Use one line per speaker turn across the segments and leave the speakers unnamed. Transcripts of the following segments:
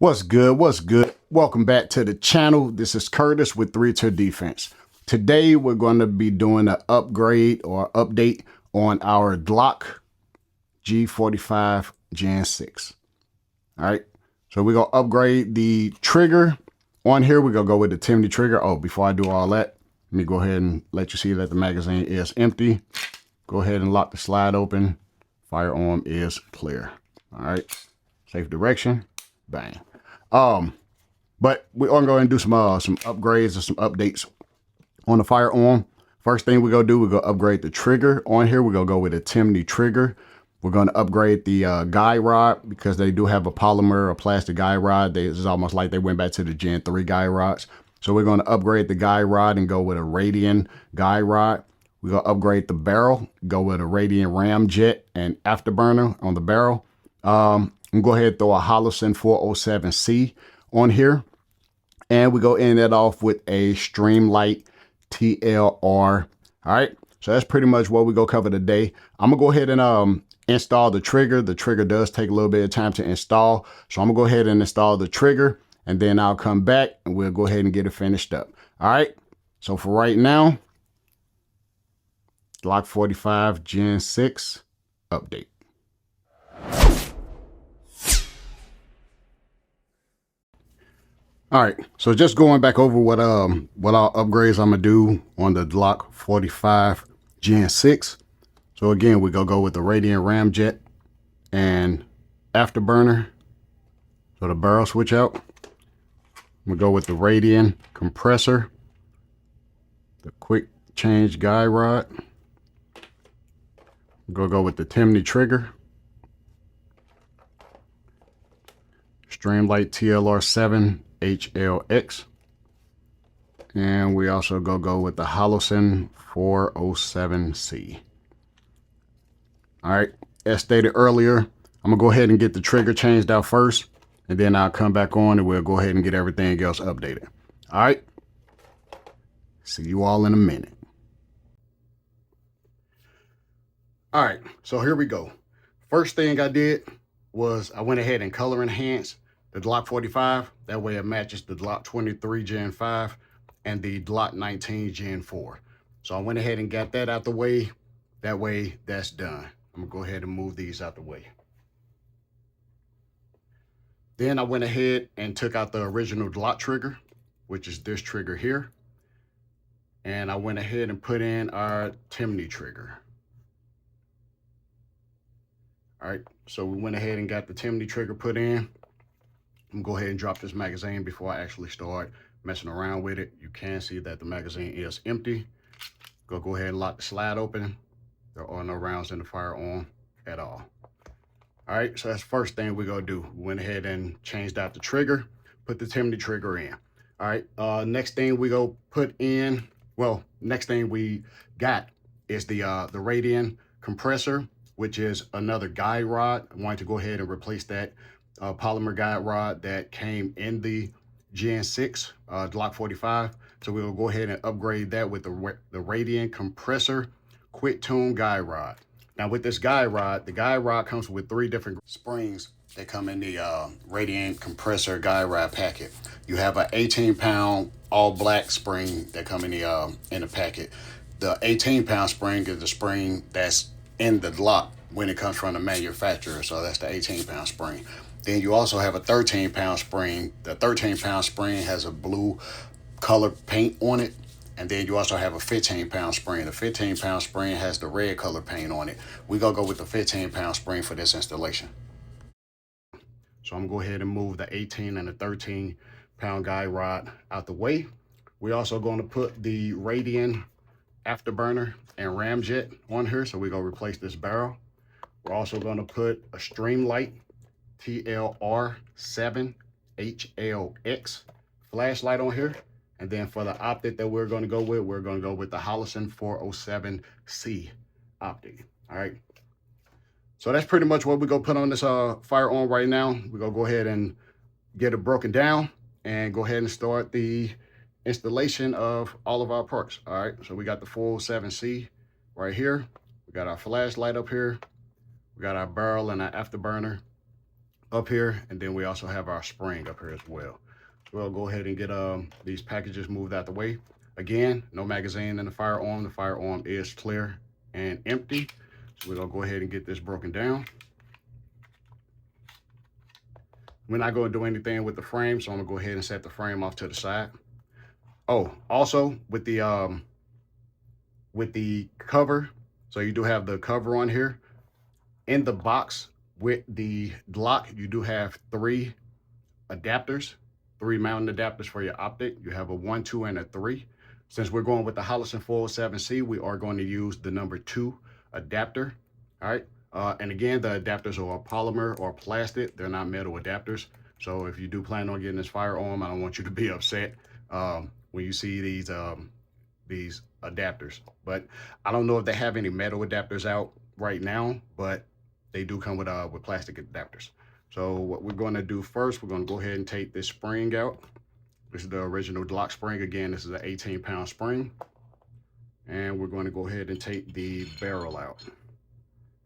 What's good? What's good? Welcome back to the channel. This is Curtis with 3-Tier Defense. Today we're going to be doing an upgrade or update on our Glock G45 Gen6. All right, so we're going to upgrade the trigger. On here, we're going to go with the Timney Trigger. Oh, before I do all that, let me go ahead and let you see that the magazine is empty. Go ahead and lock the slide open. Firearm is clear. All right, safe direction. Bang. But we're gonna go ahead and do some upgrades or some updates on the firearm. First thing we're gonna do, we're gonna upgrade the trigger. On here, we're gonna go with a Timney Trigger. We're gonna upgrade the guide rod because they do have a polymer or plastic guide rod. It's almost like they went back to the Gen 3 guide rods. So we're gonna upgrade the guide rod and go with a Radian guide rod. We're gonna upgrade the barrel, go with a Radian Ramjet and Afterburner on the barrel. And go ahead and throw a Holosun 407C on here. And we go end that off with a Streamlight TLR. All right, so that's pretty much what we go cover today. I'm gonna go ahead and install the trigger. The trigger does take a little bit of time to install. So I'm gonna go ahead and install the trigger and then I'll come back and we'll go ahead and get it finished up. All right, so for right now, Glock 45 Gen 6 update. All right, so just going back over what all upgrades I'm gonna do on the Glock 45 Gen 6. So again, we're gonna go with the Radian Ramjet and Afterburner. So the barrel switch out. We'll go with the Radian Compressor, the quick change guide rod. We'll go with the Timney Trigger, Streamlight TLR7 HLX, and we also go with the Holosun 407C. All right, as stated earlier, I'm gonna go ahead and get the trigger changed out first, and then I'll come back on and we'll go ahead and get everything else updated. All right, see you all in a minute. All right, so here we go. First thing I did was I went ahead and color enhanced the Glock 45, that way it matches the Glock 23 Gen 5 and the Glock 19 Gen 4. So I went ahead and got that out the way. That way that's done. I'm gonna go ahead and move these out the way. Then I went ahead and took out the original Glock trigger, which is this trigger here. And I went ahead and put in our Timney Trigger. All right, so we went ahead and got the Timney Trigger put in. I'm gonna go ahead and drop this magazine before I actually start messing around with it. You can see that the magazine is empty. Go ahead and lock the slide open. There are no rounds in the firearm at all. All right, so that's the first thing we're gonna do. We went ahead and changed out the trigger, put the Timney Trigger in. All right, next thing we go put in, well, next thing we got is the Radian Compressor, which is another guide rod. I wanted to go ahead and replace that polymer guide rod that came in the Gen 6 Glock 45. So we'll go ahead and upgrade that with the Radian Compressor Quick Tune guide rod. Now with this guide rod, the guide rod comes with 3 different springs that come in the Radian Compressor guide rod packet. You have an 18-pound all black spring that come in the packet. The 18-pound spring is the spring that's in the Glock when it comes from the manufacturer. So that's the 18-pound spring. Then you also have a 13-pound spring. The 13-pound spring has a blue color paint on it. And then you also have a 15-pound spring. The 15-pound spring has the red color paint on it. We're gonna go with the 15-pound spring for this installation. So I'm gonna go ahead and move the 18 and the 13-pound guide rod out the way. We're also gonna put the Radian Afterburner and Ramjet on here. So we're gonna replace this barrel. We're also gonna put a Streamlight TLR7 HLX flashlight on here. And then for the optic that we're gonna go with the Holosun 407C optic. All right. So that's pretty much what we're gonna put on this firearm right now. We're gonna go ahead and get it broken down and go ahead and start the installation of all of our parts. All right, so we got the 407C right here. We got our flashlight up here. We got our barrel and our afterburner. up here, and then we also have our spring up here as well. So we'll go ahead and get these packages moved out the way. Again, no magazine in the firearm. The firearm is clear and empty. So we're gonna go ahead and get this broken down. We're not gonna do anything with the frame, so I'm gonna go ahead and set the frame off to the side. Oh, also with the cover, so you do have the cover on here. In the box with the Glock, you do have 3 adapters, 3 mounting adapters for your optic. You have a 1, 2, and a 3. Since we're going with the Holosun 407C, we are going to use the number 2 adapter. All right. And again, the adapters are polymer or plastic. They're not metal adapters. So if you do plan on getting this firearm, I don't want you to be upset when you see these adapters. But I don't know if they have any metal adapters out right now, but they do come with plastic adapters. So what we're going to do first, we're going to go ahead and take this spring out. This is the original Glock spring. Again, this is an 18-pound spring. And we're going to go ahead and take the barrel out.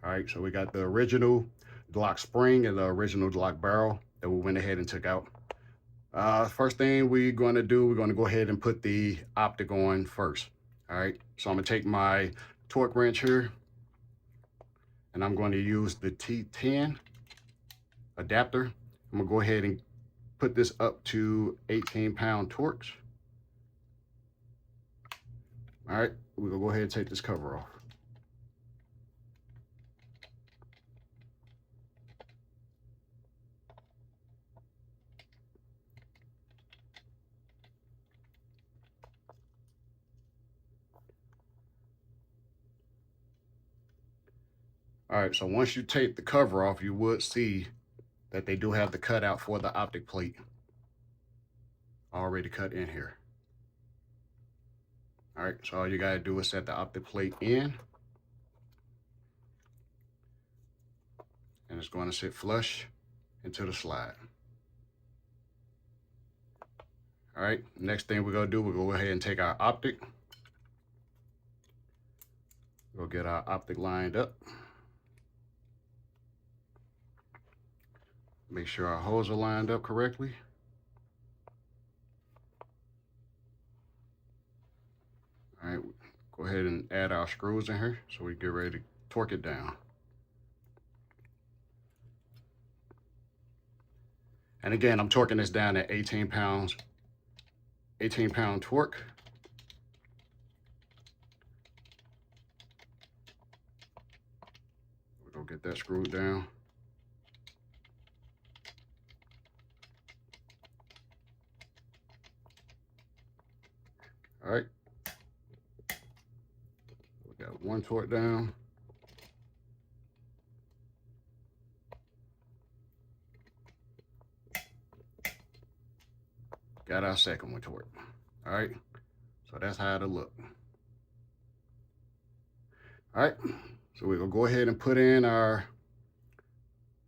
All right, so we got the original Glock spring and the original Glock barrel that we went ahead and took out. First thing we're going to do, we're going to go ahead and put the optic on first. All right, so I'm going to take my torque wrench here, and I'm going to use the T10 adapter. I'm going to go ahead and put this up to 18-pound torques. All right, we're going to go ahead and take this cover off. All right, so once you take the cover off, you would see that they do have the cutout for the optic plate already cut in here. All right, so all you gotta do is set the optic plate in, and it's going to sit flush into the slide. All right, next thing we're gonna do, we'll go ahead and take our optic. We'll get our optic lined up. Make sure our holes are lined up correctly. All right, go ahead and add our screws in here so we get ready to torque it down. And again, I'm torquing this down at 18 pounds, 18-pound torque. We're gonna get that screwed down. All right, we got one torque down. Got our second one torque. All right, so that's how it'll look. All right, so we're gonna go ahead and put in our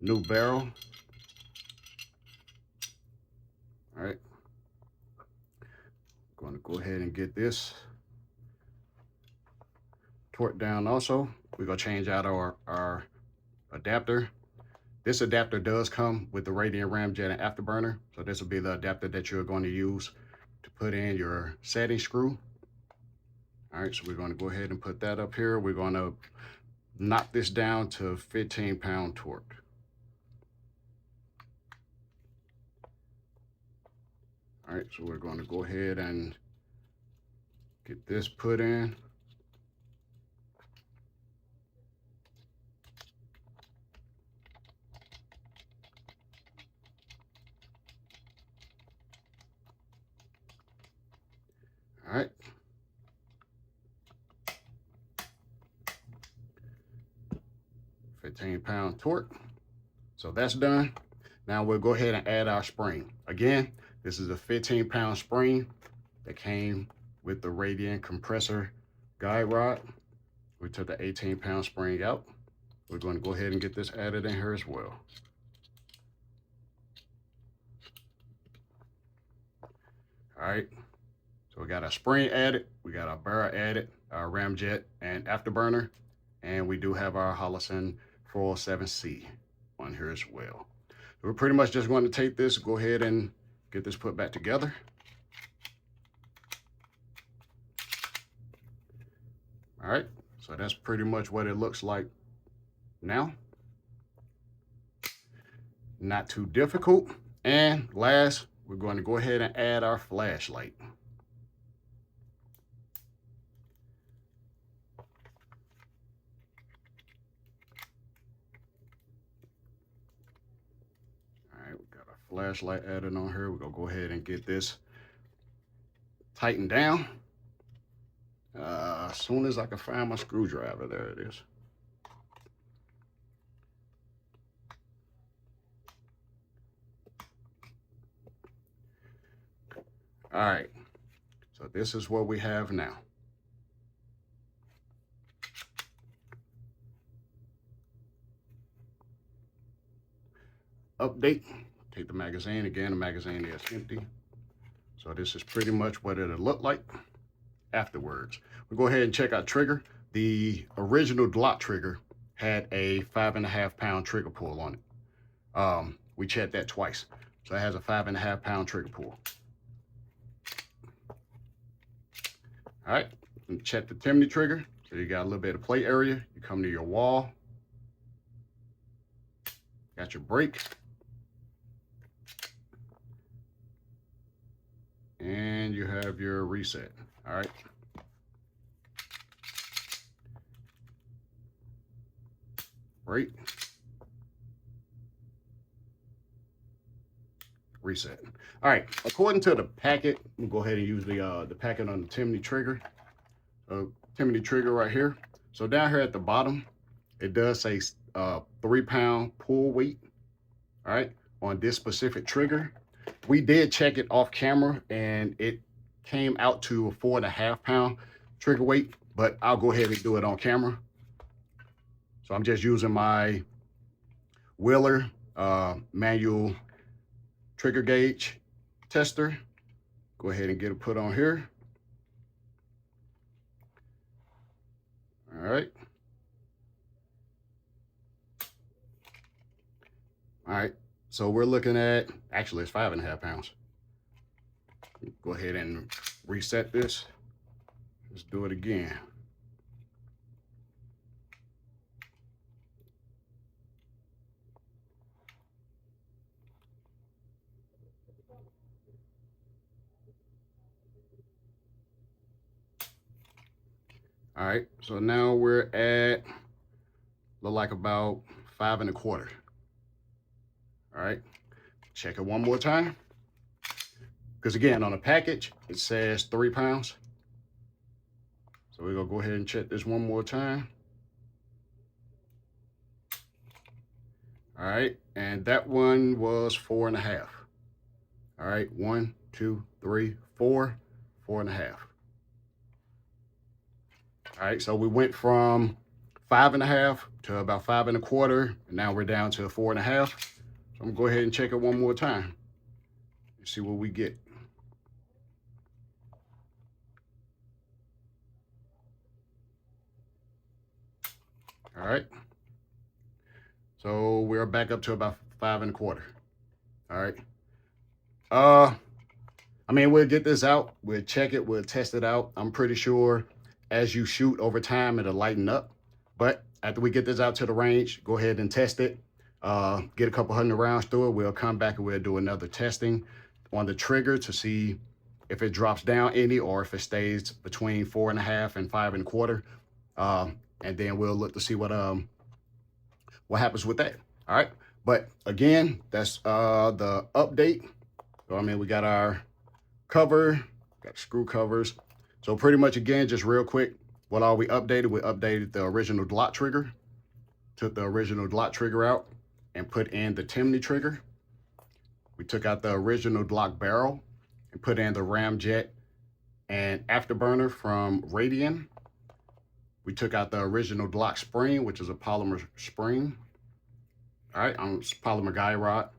new barrel. All right, going to go ahead and get this torque down also. We're going to change out our adapter. This adapter does come with the Radian, Ramjet, and Afterburner. So this will be the adapter that you're going to use to put in your setting screw. All right, so we're going to go ahead and put that up here. We're going to knock this down to 15-pound torque. All right, so we're going to go ahead and get this put in. All right. £15 torque. So that's done. Now we'll go ahead and add our spring. Again, this is a 15-pound spring that came with the Radian compressor guide rod. We took the 18-pound spring out. We're going to go ahead and get this added in here as well. All right, so we got our spring added, we got our barrel added, our Ramjet and Afterburner, and we do have our Holosun 407C on here as well. We're pretty much just going to take this, go ahead and get this put back together. All right, so that's pretty much what it looks like now. Not too difficult. And last, we're going to go ahead and add our flashlight. All right, we got our flashlight added on here. We're gonna go ahead and get this tightened down. As soon as I can find my screwdriver, there it is. All right, so this is what we have now. Update, take the magazine. Again, the magazine is empty. So this is pretty much what it'll look like afterwards. We'll go ahead and check out trigger. The original Glock trigger had a 5.5 pound trigger pull on it. We checked that twice. So it has a 5.5 pound trigger pull. All right, and check the Timney trigger. So you got a little bit of play area. You come to your wall. Got your brake. And you have your reset. All right. Brake. Reset. All right, according to the packet, we'll go ahead and use the packet on the Timney trigger. Timney trigger right here. So down here at the bottom, it does say 3 pound pull weight. All right, on this specific trigger. We did check it off camera and it came out to a 4.5 pound trigger weight, but I'll go ahead and do it on camera. So I'm just using my Wheeler manual trigger gauge tester. Go ahead and get it put on here. All right. All right. So we're looking at, actually it's 5.5 pounds. Go ahead and reset this. Let's do it again. All right, so now we're at, look like about 5 1/4. All right, check it one more time. Because again, on the package, it says 3 pounds. So we're gonna go ahead and check this one more time. All right, and that one was 4.5. All right, 1, 2, 3, 4, 4.5. All right, so we went from 5.5 to about 5 1/4, and now we're down to 4.5. So I'm gonna go ahead and check it one more time and see what we get. All right, so we're back up to about 5 1/4. All right. I mean, we'll get this out, we'll check it, we'll test it out. I'm pretty sure as you shoot over time, it'll lighten up. But after we get this out to the range, go ahead and test it. Get a couple 100 rounds through it. We'll come back and we'll do another testing on the trigger to see if it drops down any or if it stays between 4.5 and 5 1/4. And then we'll look to see what happens with that. All right. But again, that's the update. So I mean, we got our cover, got screw covers. So pretty much again, just real quick, what all we updated? We updated the original Glock trigger, took the original Glock trigger out and put in the Timney trigger. We took out the original Glock barrel and put in the Ramjet and Afterburner from Radian. We took out the original Glock spring, which is a polymer spring. All right, on polymer guy rod.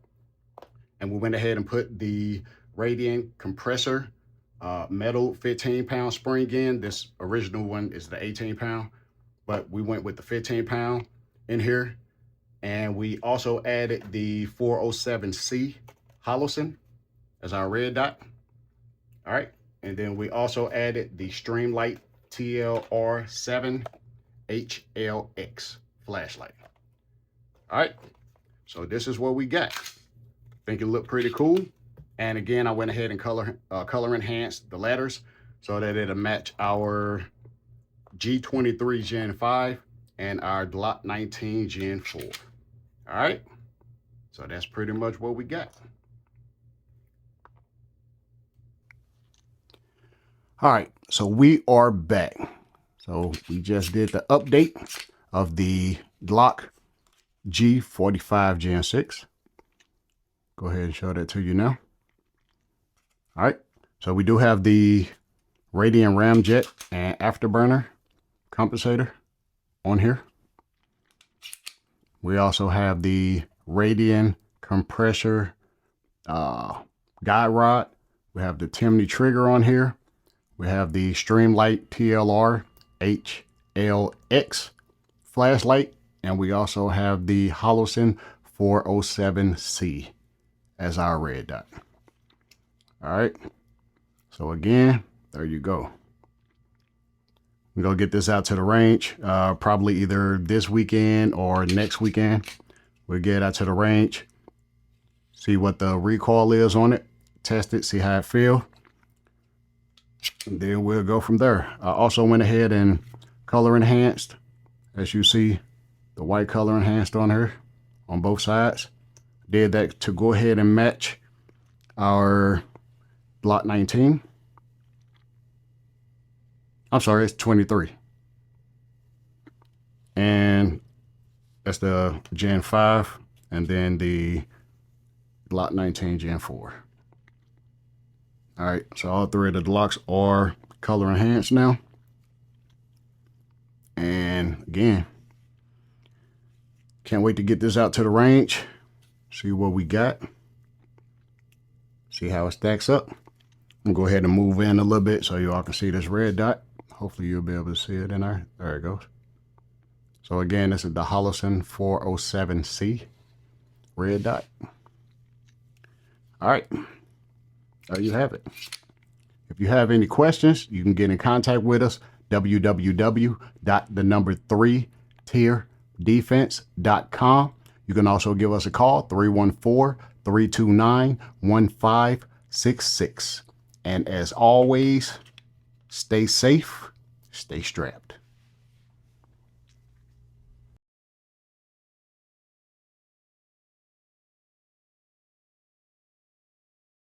And we went ahead and put the Radian compressor metal 15 pound spring in. This original one is the 18 pound, but we went with the 15 pound in here. And we also added the 407C Holosun as our red dot. All right. And then we also added the Streamlight TLR7 HLX flashlight. All right. So this is what we got. Think it looked pretty cool. And again, I went ahead and color enhanced the letters so that it'll match our G43 Gen 5 and our Glock 19 Gen 4. All right. So that's pretty much what we got. All right, so we are back. So we just did the update of the Glock G45 Gen 6. Go ahead and show that to you now. All right, so we do have the Radian Ramjet and Afterburner Compensator on here. We also have the Radian Compressor guide rod. We have the Timney Trigger on here. We have the Streamlight TLR HLX flashlight. And we also have the Holosun 407C as our red dot. All right. So again, there you go. We're going to get this out to the range, probably either this weekend or next weekend. We'll get out to the range, see what the recoil is on it, test it, see how it feels. And then we'll go from there. I also went ahead and color enhanced. As you see, the white color enhanced on here on both sides. Did that to go ahead and match our Glock 19. I'm sorry, it's 23. And that's the Gen 5 and then the Glock 19 Gen 4. All right, so all three of the Glocks are color enhanced now. And again, can't wait to get this out to the range, see what we got, see how it stacks up. I'm gonna go ahead and move in a little bit so you all can see this red dot. Hopefully you'll be able to see it in there. There it goes. So again, this is the Holosun 407C red dot. All right. There you have it. If you have any questions, you can get in contact with us, www.3tierdefense.com. You can also give us a call, 314-329-1566. And as always, stay safe, stay strapped.